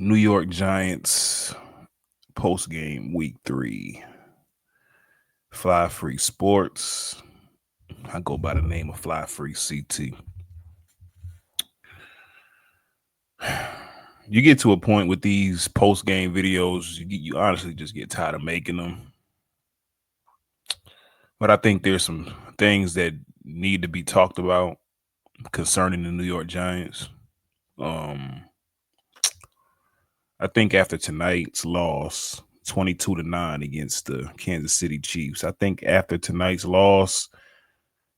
New York Giants postgame week 3. Fly Free Sports. I go by the name of Fly Free CT. You get to a point with these post-game videos, you honestly just get tired of making them. But I think there's some things that need to be talked about concerning the New York Giants. I think after tonight's loss, 22-9 against the Kansas City Chiefs, I think after tonight's loss,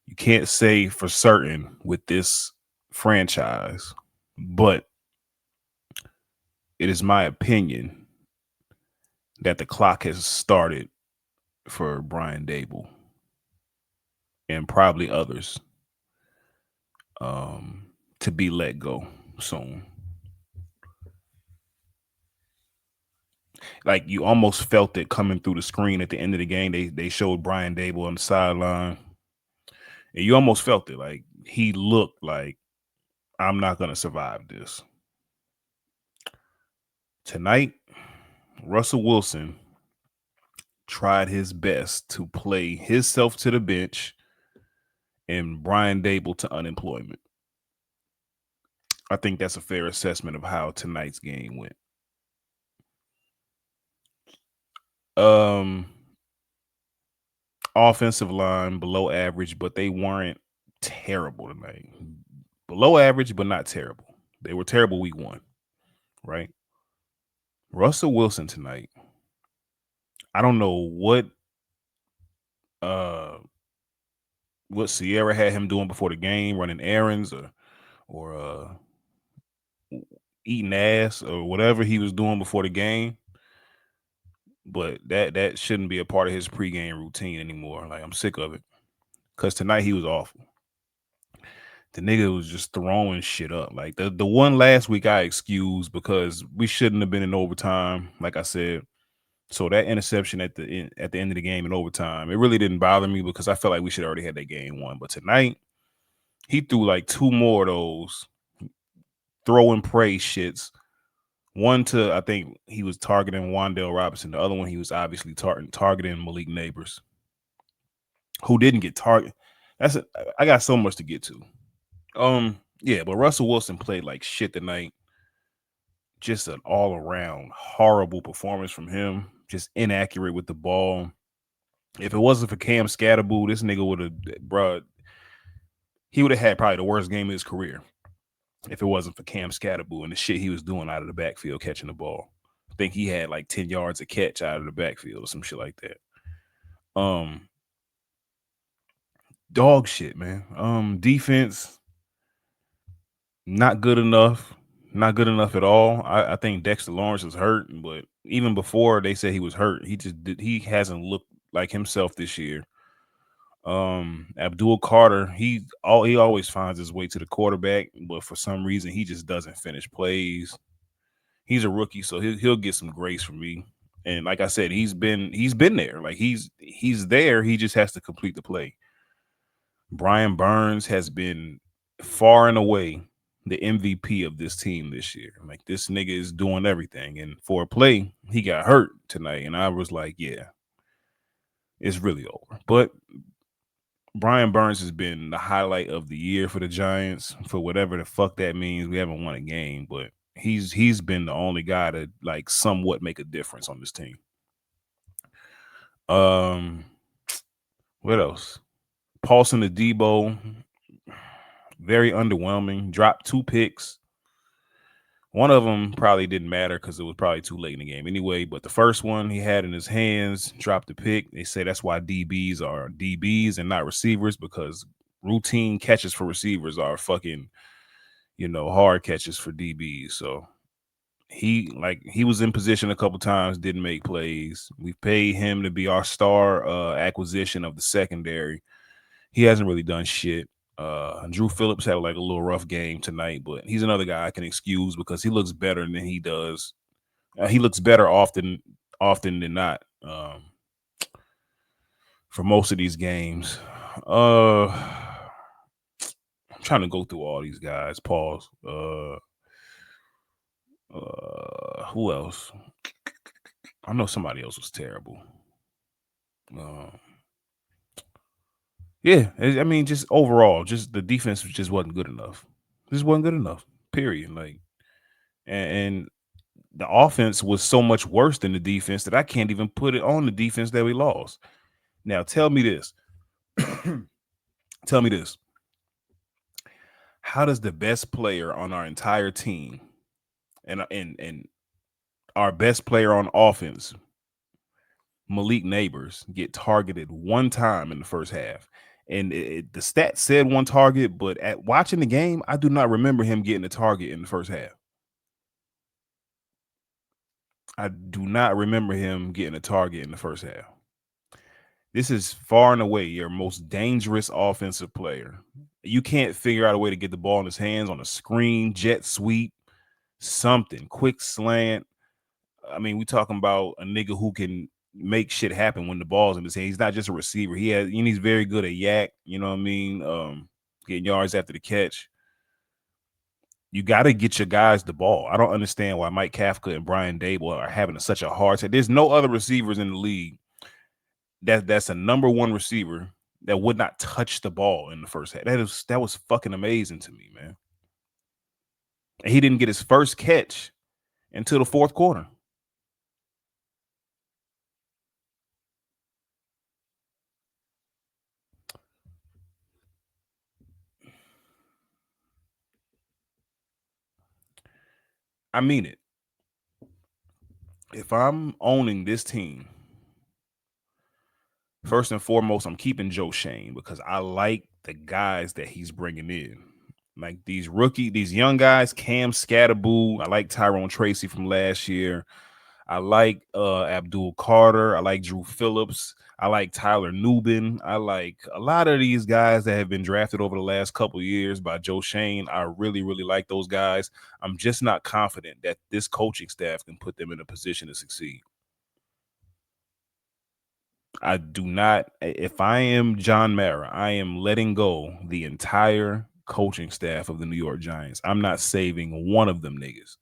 you can't say for certain with this franchise, but it is my opinion that the clock has started for Brian Dable and probably others to be let go soon. Like you almost felt it coming through the screen at the end of the game. They showed Brian Dable on the sideline, and you almost felt it. Like he looked like I'm not gonna survive this. Tonight, Russell Wilson tried his best to play himself to the bench and Brian Dable to unemployment. I think that's a fair assessment of how tonight's game went. Um, Offensive line below average, but they weren't terrible tonight. Below average, but not terrible. They were terrible week 1, right? Russell Wilson tonight. I don't know uh what Sierra had him doing before the game, running errands or eating ass or whatever he was doing before the game. But that shouldn't be a part of his pregame routine anymore. Like I'm sick of it. Cause tonight he was awful. The nigga was just throwing shit up. Like the one last week I excused because we shouldn't have been in overtime, like I said. So that interception at the end of the game in overtime, it really didn't bother me because I felt like we should already had that game won. But tonight, he threw like 2 more of those throw and pray shits. One to I think he was targeting Wandale Robinson. The other one he was obviously targeting Malik Neighbors, who didn't get targeted. I got so much to get to. Yeah, but Russell Wilson played like shit tonight. Just an all around horrible performance from him. Just inaccurate with the ball. If it wasn't for Cam Scatterboo, this nigga would have, bruh, he would have had probably the worst game of his career if it wasn't for Cam Scatterboo and the shit he was doing out of the backfield catching the ball. I think he had like 10 yards a catch out of the backfield or some shit like that. Dog shit, man. Defense, not good enough. Not good enough at all. I think Dexter Lawrence is hurt, but even before they said he was hurt, he hasn't looked like himself this year. Abdul Carter, he always finds his way to the quarterback, but for some reason he just doesn't finish plays. He's a rookie, so he'll get some grace from me. And like I said, he's been there. Like he's there. He just has to complete the play. Brian Burns has been far and away the MVP of this team this year. Like this nigga is doing everything. And for a play, he got hurt tonight. And I was like, yeah, it's really over. But Brian Burns has been the highlight of the year for the Giants for whatever the fuck that means. We haven't won a game, but he's been the only guy to like somewhat make a difference on this team. What else? Paulson to Debo, very underwhelming. Dropped 2 picks. One of them probably didn't matter because it was probably too late in the game anyway. But the first one he had in his hands, dropped the pick. They say that's why DBs are DBs and not receivers, because routine catches for receivers are fucking, hard catches for DBs. So he was in position a couple times, didn't make plays. We paid him to be our star acquisition of the secondary. He hasn't really done shit. Drew Phillips had like a little rough game tonight, but he's another guy I can excuse because he looks better than he does. He looks better often than not for most of these games. I'm trying to go through all these guys. Pause. Who else? I know somebody else was terrible. Uh, yeah, I mean, just overall, just the defense just wasn't good enough. Just wasn't good enough. Period. Like, and the offense was so much worse than the defense that I can't even put it on the defense that we lost. Now, tell me this. Tell me this. How does the best player on our entire team and our best player on offense, Malik Neighbors, get targeted one time in the first half? And the stat said one target, but at watching the game, I do not remember him getting a target in the first half. I do not remember him getting a target in the first half. This is far and away your most dangerous offensive player. You can't figure out a way to get the ball in his hands on a screen, jet sweep, something, quick slant. I mean, we talking about a nigga who can make shit happen when the ball's in his hand. He's not just a receiver. He's very good at yak. You know what I mean? Getting yards after the catch. You got to get your guys the ball. I don't understand why Mike Kafka and Brian Dable are having such a hard time. There's no other receivers in the league that's a number one receiver that would not touch the ball in the first half. That was fucking amazing to me, man. And he didn't get his first catch until the fourth quarter. I mean it. If I'm owning this team, first and foremost, I'm keeping Joe Shane because I like the guys that he's bringing in. Like these young guys, Cam Scatterboo. I like Tyrone Tracy from last year. I like Abdul Carter. I like Drew Phillips. I like Tyler Nubin. I like a lot of these guys that have been drafted over the last couple of years by Joe Shane. I really, really like those guys. I'm just not confident that this coaching staff can put them in a position to succeed. I do not. If I am John Mara, I am letting go the entire coaching staff of the New York Giants. I'm not saving one of them niggas.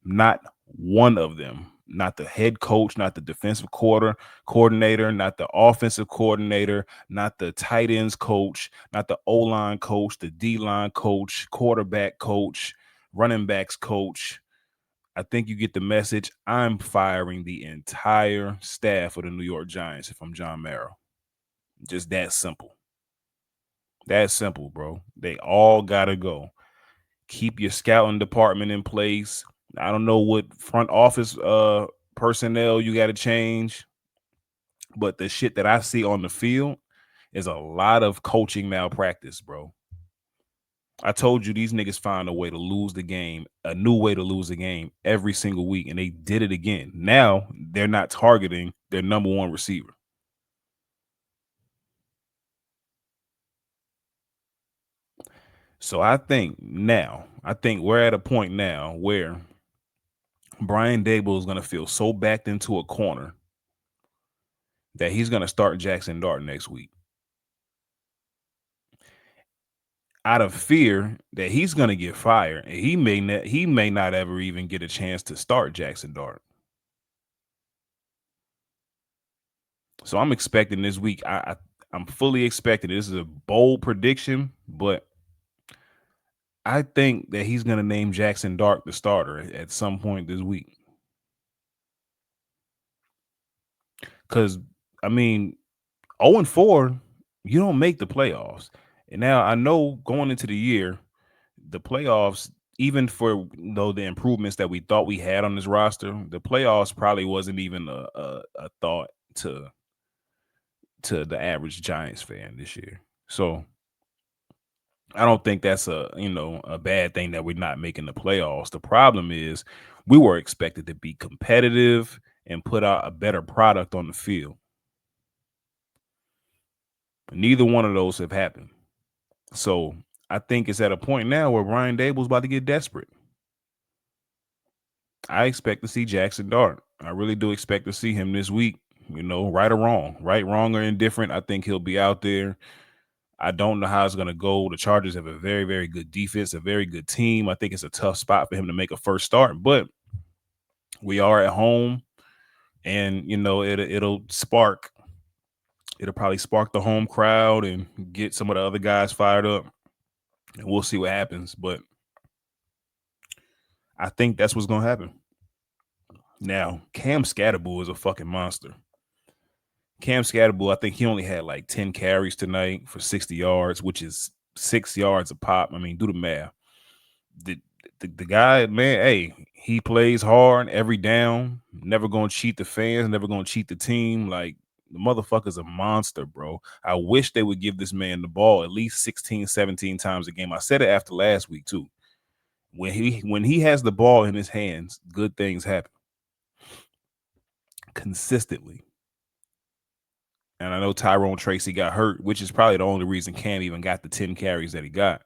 Not one of them. Not the head coach, not the defensive coordinator, not the offensive coordinator, not the tight ends coach, not the O-line coach, the D-line coach, quarterback coach, running backs coach. I think you get the message. I'm firing the entire staff of the New York Giants if I'm John Mara. Just that simple. That simple, bro. They all gotta go. Keep your scouting department in place. I don't know what front office personnel you got to change, but the shit that I see on the field is a lot of coaching malpractice, bro. I told you these niggas find a way to lose the game, a new way to lose the game every single week, and they did it again. Now they're not targeting their number one receiver. So I think we're at a point now where Brian Dable is going to feel so backed into a corner that he's going to start Jackson Dart next week out of fear that he's going to get fired and he may not ever even get a chance to start Jackson Dart. So I'm expecting this week. I'm fully expecting this is a bold prediction, but I think that he's going to name Jackson Dart the starter at some point this week. Because I mean, 0-4, you don't make the playoffs. And now I know going into the year, the playoffs, even for the improvements that we thought we had on this roster, the playoffs probably wasn't even a thought to the average Giants fan this year. So I don't think that's a bad thing that we're not making the playoffs. The problem is we were expected to be competitive and put out a better product on the field. Neither one of those have happened. So I think it's at a point now where Brian Dable's about to get desperate. I expect to see Jackson Dart. I really do expect to see him this week. Right or wrong, right, wrong, or indifferent. I think he'll be out there. I don't know how it's going to go. The Chargers have a very, very good defense, a very good team. I think it's a tough spot for him to make a first start, but we are at home, and it'll probably spark the home crowd and get some of the other guys fired up, and we'll see what happens. But I think that's what's going to happen. Now, Cam Scatterbull is a fucking monster. Cam Scatterbull, I think he only had like 10 carries tonight for 60 yards, which is 6 yards a pop. I mean, do the math. The, the guy, man, hey, he plays hard every down, never going to cheat the fans, never going to cheat the team. Like, the motherfucker's a monster, bro. I wish they would give this man the ball at least 16, 17 times a game. I said it after last week, too. When he has the ball in his hands, good things happen consistently. And I know Tyrone Tracy got hurt, which is probably the only reason Cam even got the 10 carries that he got.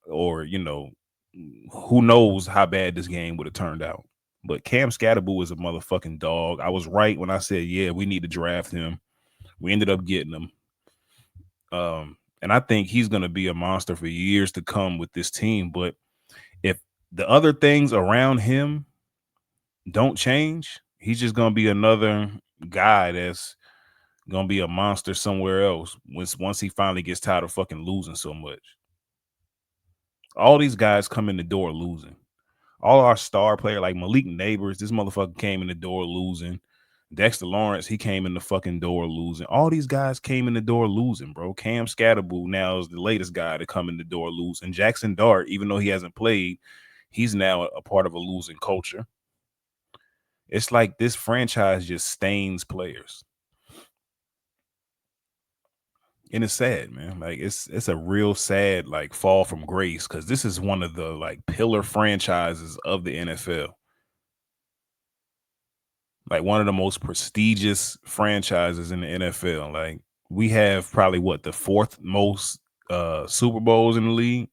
Or, who knows how bad this game would have turned out. But Cam Scatterbull is a motherfucking dog. I was right when I said, yeah, we need to draft him. We ended up getting him. And I think he's going to be a monster for years to come with this team. But if the other things around him don't change, he's just going to be another guy that's gonna be a monster somewhere else once he finally gets tired of fucking losing so much. All these guys come in the door losing. All our star player like Malik Neighbors, this motherfucker came in the door losing. Dexter Lawrence, he came in the fucking door losing. All these guys came in the door losing, bro. Cam Scatterbull now is the latest guy to come in the door losing. Jackson Dart, even though he hasn't played, he's now a part of a losing culture. It's like this franchise just stains players. And it's sad, man. Like it's a real sad like fall from grace because this is one of the like pillar franchises of the NFL. Like one of the most prestigious franchises in the NFL. Like we have probably what the fourth most Super Bowls in the league.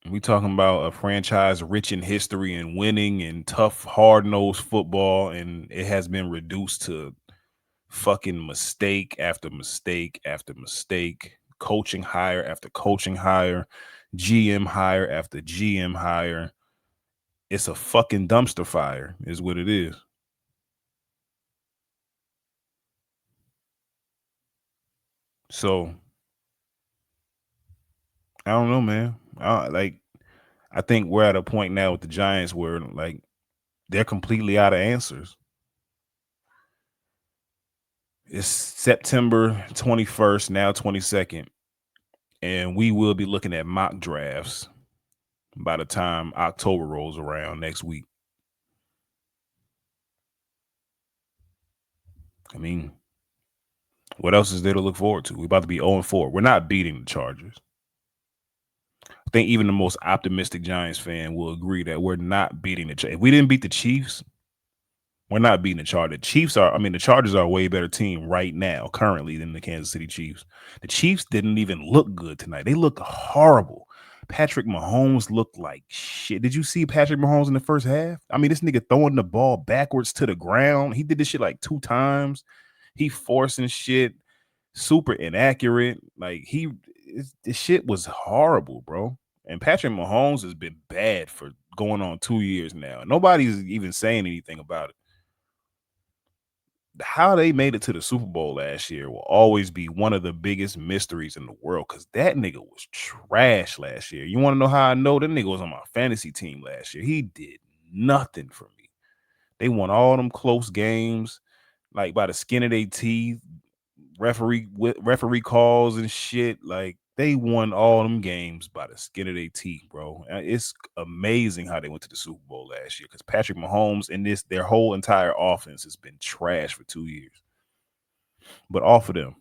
We talking about a franchise rich in history and winning and tough, hard-nosed football, and it has been reduced to fucking mistake after mistake after mistake, coaching hire after coaching hire, GM hire after GM hire. It's a fucking dumpster fire, is what it is. So I don't know, man. I think we're at a point now with the Giants where like they're completely out of answers. It's September 21st, now 22nd, and we will be looking at mock drafts by the time October rolls around next week. I mean, what else is there to look forward to? We're about to be 0-4. We're not beating the Chargers. I think even the most optimistic Giants fan will agree that we're not beating the Chargers. If we didn't beat the Chiefs, we're not beating the Chargers. The Chargers are a way better team right now, currently, than the Kansas City Chiefs. The Chiefs didn't even look good tonight. They looked horrible. Patrick Mahomes looked like shit. Did you see Patrick Mahomes in the first half? I mean, this nigga throwing the ball backwards to the ground. He did this shit like 2 times. He forcing shit, super inaccurate. Like this shit was horrible, bro. And Patrick Mahomes has been bad for going on 2 years now. Nobody's even saying anything about it. How they made it to the Super Bowl last year will always be one of the biggest mysteries in the world because that nigga was trash last year. You want to know how I know? That nigga was on my fantasy team last year. He did nothing for me. They won all them close games, like by the skin of their teeth, referee calls and shit. Like they won all them games by the skin of their teeth, bro. It's amazing how they went to the Super Bowl last year because Patrick Mahomes and their whole entire offense has been trash for 2 years. But off of them,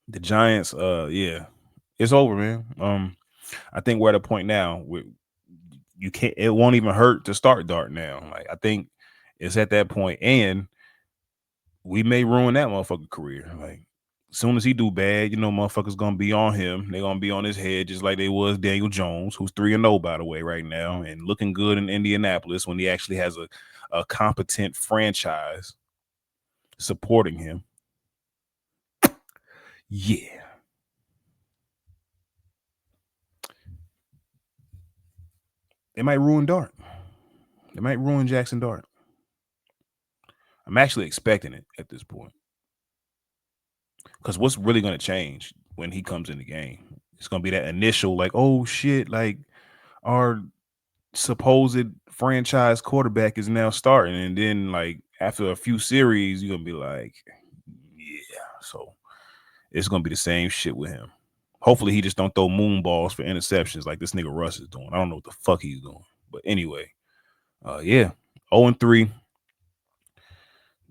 the Giants, yeah, it's over, man. I think we're at a point now where you can't. It won't even hurt to start Dart now. Like I think it's at that point, and we may ruin that motherfucker career. Like as soon as he do bad, motherfuckers gonna be on him. They're gonna be on his head just like they was Daniel Jones, who's 3-0 by the way right now, and looking good in Indianapolis when he actually has a competent franchise supporting him. Yeah. They might ruin Dart. They might ruin Jackson Dart. I'm actually expecting it at this point. Because what's really going to change when he comes in the game? It's going to be that initial, like, oh shit, like our supposed franchise quarterback is now starting. And then, like, after a few series, you're going to be like, yeah. So it's going to be the same shit with him. Hopefully, he just don't throw moon balls for interceptions like this nigga Russ is doing. I don't know what the fuck he's doing. But anyway, yeah, 0-3.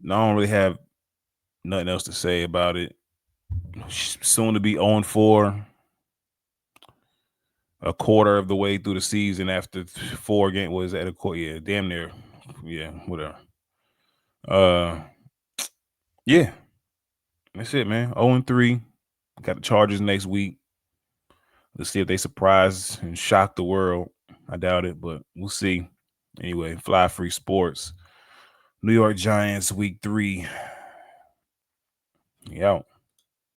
No, I don't really have nothing else to say about it. Soon to be 0-4. A quarter of the way through the season after 4 games. Was at a quarter? Yeah, damn near. Yeah, whatever. Yeah, that's it, man. 0-3. Got the Chargers next week. Let's see if they surprise and shock the world. I doubt it, but we'll see. Anyway, Fly Free Sports. New York Giants week 3. Yeah.